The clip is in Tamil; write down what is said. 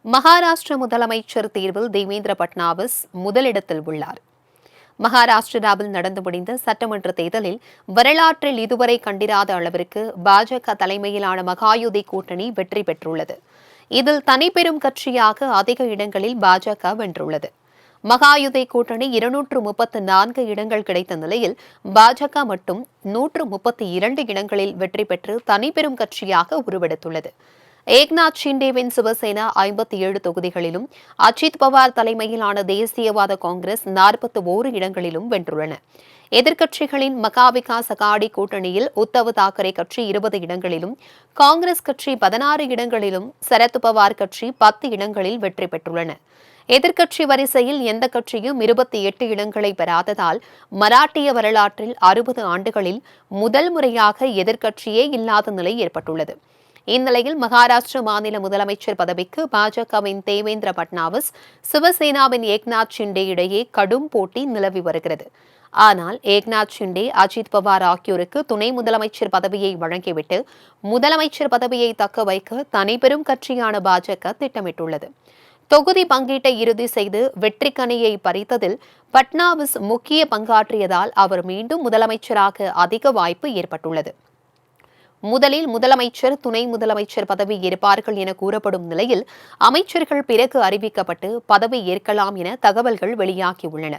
மகாராஷ்டிர முதலமைச்சர் தேர்வில் தேவேந்திர பட்னாவிஸ் முதலிடத்தில் உள்ளார். மகாராஷ்டிராவில் நடந்து முடிந்த சட்டமன்ற தேர்தலில் வரலாற்றில் இதுவரை கண்டிராத அளவிற்கு பாஜக தலைமையிலான மகாயுதி கூட்டணி வெற்றி பெற்றுள்ளது. இதில் தனிப்பெரும் கட்சியாக அதிக இடங்களில் பாஜக வென்றுள்ளது. மகாயுதி கூட்டணி 234 இடங்கள் கிடைத்த நிலையில் பாஜக மட்டும் 132 இடங்களில் வெற்றி பெற்று தனிப்பெரும் கட்சியாக உருவெடுத்துள்ளது. ஏக்நாத் ஷிண்டேவின் சிவசேனா 57 தொகுதிகளிலும், அஜித் பவார் தலைமையிலான தேசியவாத காங்கிரஸ் 41 இடங்களிலும் வென்றுள்ளன. எதிர்க்கட்சிகளின் மகாவிகாஸ் அகாடி கூட்டணியில் உத்தவ் தாக்கரே கட்சி 20 இடங்களிலும், காங்கிரஸ் கட்சி 16 இடங்களிலும், சரத் பவார் கட்சி 10 இடங்களில் வெற்றி பெற்றுள்ளன. எதிர்க்கட்சி வரிசையில் எந்த கட்சியும் 28 இடங்களை பெறாததால் மராட்டிய வரலாற்றில் 60 ஆண்டுகளில் முதல் முறையாக எதிர்க்கட்சியே இல்லாத நிலை ஏற்பட்டுள்ளது. இந்நிலையில் மகாராஷ்டிர மாநில முதலமைச்சர் பதவிக்கு பாஜகவின் தேவேந்திர பட்னாவிஸ், சிவசேனாவின் ஏக்நாத் ஷிண்டே இடையே கடும் போட்டி நிலவி வருகிறது. ஆனால் ஏக்நாத் ஷிண்டே, அஜித் பவார் ஆகியோருக்கு துணை முதலமைச்சர் பதவியை வழங்கிவிட்டு முதலமைச்சர் பதவியை தக்க வைக்க தனிப்பெரும் கட்சியான பாஜக திட்டமிட்டுள்ளது. தொகுதி பங்கீட்டை இறுதி செய்து வெற்றிக்கனியை பறித்ததில் பட்னாவிஸ் முக்கிய பங்காற்றியதால் அவர் மீண்டும் முதலமைச்சராக அதிக வாய்ப்பு ஏற்பட்டுள்ளது. முதலில் முதலமைச்சர், துணை முதலமைச்சர் பதவி ஏற்பார்கள் என கூறப்படும் நிலையில் அமைச்சர்கள் பிறகு அறிவிக்கப்பட்டு பதவி ஏற்கலாம் என தகவல்கள் வெளியாகியுள்ளன.